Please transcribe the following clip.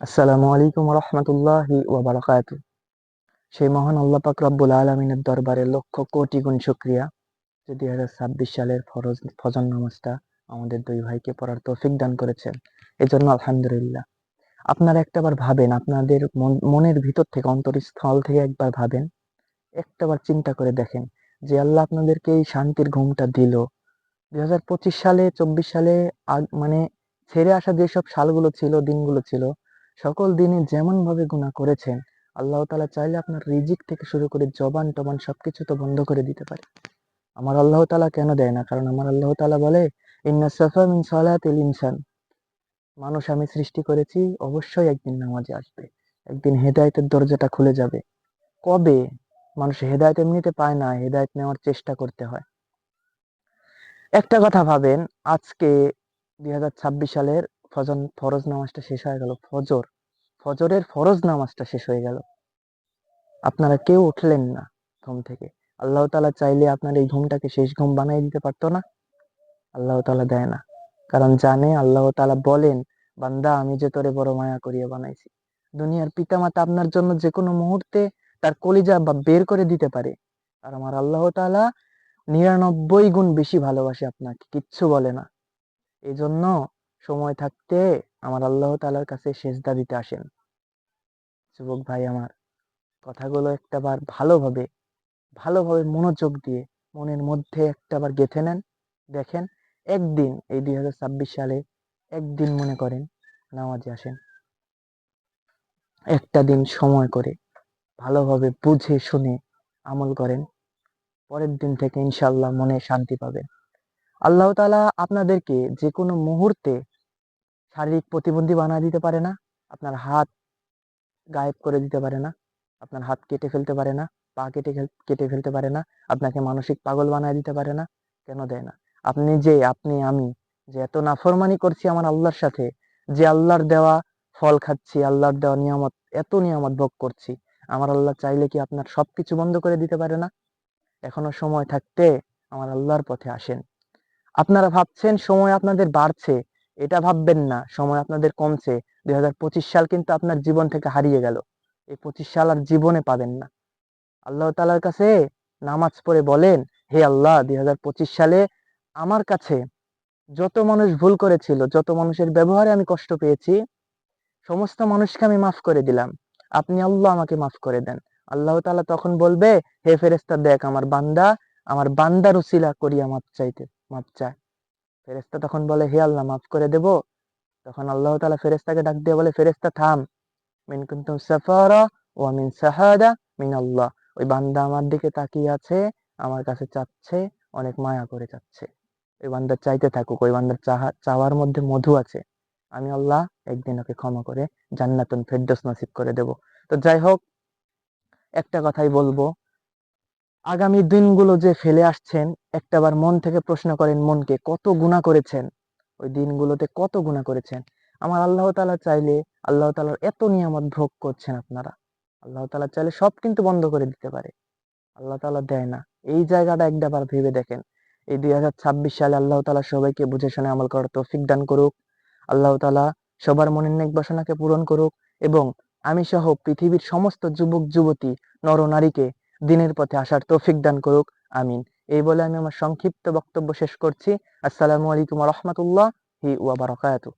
আসসালামু আলাইকুম রহমতুল্লাহি ওয়া বারাকাতু। সেই মহান আল্লাহ পাক রব্বুল আলামিনের দরবারে লক্ষ কোটি গুণ শুকরিয়া যে 2026 সালের ফজর নামাজটা আমাদের দুই ভাইকে পড়ার তৌফিক দান করেছেন, এজন্য আলহামদুলিল্লাহ। আপনারা একটাবার ভাবেন, আপনাদের মনের ভিতর থেকে, অন্তরস্থল থেকে একবার ভাবেন, একটাবার চিন্তা করে দেখেন যে আল্লাহ আপনাদেরকে এই শান্তির ঘুমটা দিল 2025 সালে, 24 সালে। মানে ছেড়ে আসা যেসব সালগুলো ছিল, দিনগুলো ছিল, সকল দিনে যেমন ভাবে গুনাহ করেছেন, আল্লাহ তাআলা চাইলে আপনার রিজিক থেকে শুরু করে জবান টবান সবকিছু তো বন্ধ করে দিতে পারে। আমার আল্লাহ তাআলা কেন দেয় না? কারণ আমার আল্লাহ তাআলা বলে, ইন্না সাফা মিন সালাতিল ইনসান, মানুষ আমি সৃষ্টি করেছি, অবশ্যই একদিন নামাজে আসবে, একদিন হেদায়েতের দরজাটা খুলে যাবে। কবে? মানুষ হেদায়েত এমনিতে পায় না, হেদায়েত নেওয়ার চেষ্টা করতে হয়। একটা কথা ভাবেন, আজকে 2026 সালের ফরজ নামাজটা শেষ হয়ে গেল। ফজরের ফরজ নামাজটা শেষ হয়ে গেল, আপনারা কেউ উঠলেন না ঘুম থেকে। আল্লাহ তাআলা চাইলে আপনার এই ঘুমটাকে শেষ ঘুম বানিয়ে দিতে পারতো না? আল্লাহ তাআলা দেয় না, কারণ জানে, আল্লাহ তাআলা বলেন, বান্দা আমি যে তোরে বড় মায়া করিয়া বানাইছি। দুনিয়ার পিতামাতা আপনার জন্য যে কোনো মুহূর্তে তার কলিজা বা বের করে দিতে পারে, আর আমার আল্লাহ তাআলা 99 গুণ বেশি ভালোবাসে আপনাকে, কিচ্ছু বলে না। এই জন্য সময় থাকতে আমার আল্লাহ তাআলার কাছে সেজদা দিতে আসেন। যুবক ভাই আমার, কথাগুলো একটাবার ভালোভাবে ভালোভাবে মনোযোগ দিয়ে মনের মধ্যে একটাবার গেঁথে নেন। দেখেন, একদিন এই 2026 সালে একদিন মনে করেন নামাজে আসেন, একটা দিন সময় করে ভালোভাবে বুঝে শুনে আমল করেন। পরের দিন থেকে ইনশাআল্লাহ মনে শান্তি পাবেন। আল্লাহ তাআলা আপনাদেরকে যে কোনো মুহূর্তে শারীরিক প্রতিবন্ধী বানিয়ে দিতে পারে না? আপনার হাত গায়েব করে দিতে পারে না? আপনার হাত কেটে ফেলতে পারে না? পা কেটে ফেলতে পারে না? আপনাকে মানসিক পাগল বানিয়ে দিতে পারে না? কেন দেয় না? আমি যে এত নাফরমানি করছি আমার আল্লাহর সাথে, যে আল্লাহর দেওয়া ফল খাচ্ছি, আল্লাহর দেওয়া নিয়ামত, এত নিয়ামত ভোগ করছি, আমার আল্লাহ চাইলে কি আপনার সবকিছু বন্ধ করে দিতে পারে না? এখনো সময় থাকতে আমার আল্লাহর পথে আসেন। আপনারা ভাবছেন সময় আপনাদের বাড়ছে, এটা ভাববেন না সময় আপনাদের কমছে। 2025 সাল কিন্তু আপনার জীবন থেকে হারিয়ে গেল, এই 25 সাল আর জীবনে পাবেন না। আল্লাহ তাআলার কাছে নামাজ পড়ে বলেন, হে আল্লাহ, 2025 সালে আমার কাছে যত মানুষ ভুল করেছিল, যত মানুষের ব্যবহারে আমি কষ্ট পেয়েছি, সমস্ত মানুষকে আমি মাফ করে দিলাম, আপনি আল্লাহ আমাকে মাফ করে দেন। আল্লাহ তাআলা তখন বলবে, হে ফেরেশতা, দেখ আমার বান্দার উসিলা করিয়া মাফ চায়। ফেরেশতা তখন বলে, হে আল্লাহ, মাফ করে দেব। তখন আল্লাহ তাআলা ফেরেশতাকে ডাক দিয়ে বলে, ফেরেশতা থাম, মিন কুনতুম সাফারা ওয়া মিন শাহাদা মিন আল্লাহ। ওই বান্দা আমার দিকে তাকিয়ে আছে, আমার কাছে চাচ্ছে, অনেক মায়া করে চাচ্ছে। ওই বান্দা চাইতে থাকুক, ওই বান্দার চাওয়ার মধ্যে মধু আছে। আমি আল্লাহ একদিন ওকে ক্ষমা করে জান্নাতুল ফেরদৌস নসিব করে দেব। তো যাই হোক, একটা কথাই বলবো, আগামী দিনগুলো যে ফেলে আসছেন, একটাবার মন থেকে প্রশ্ন করেন মনকে, কত গুনাহ করেছেন ওই দিনগুলোতে, কত গুনাহ করেছেন। আমার আল্লাহ তাআলা চাইলে, আল্লাহ তাআলার এত নিয়ামত ভোগ করছেন আপনারা, আল্লাহ তাআলা চাইলে সব কিন্তু বন্ধ করে দিতে পারে, আল্লাহ তাআলা দেয় না। এই জায়গাটা একবার ভেবে দেখেন। এই 2026 সালে আল্লাহ তাআলা সবাইকে বুঝে শুনে আমল করার তৌফিক দান করুক। আল্লাহ তাআলা সবার মনের নেক বাসনাকে পূরণ করুক, এবং আমি সহ পৃথিবীর সমস্ত যুবক যুবতী, নর নারীকে দিনের পথে আসার তৌফিক দান করুক। আমিন। এই বলে আমি আমার সংক্ষিপ্ত বক্তব্য শেষ করছি। আসসালামু আলাইকুম ওয়া রাহমাতুল্লাহি ওয়া বারাকাতুহু।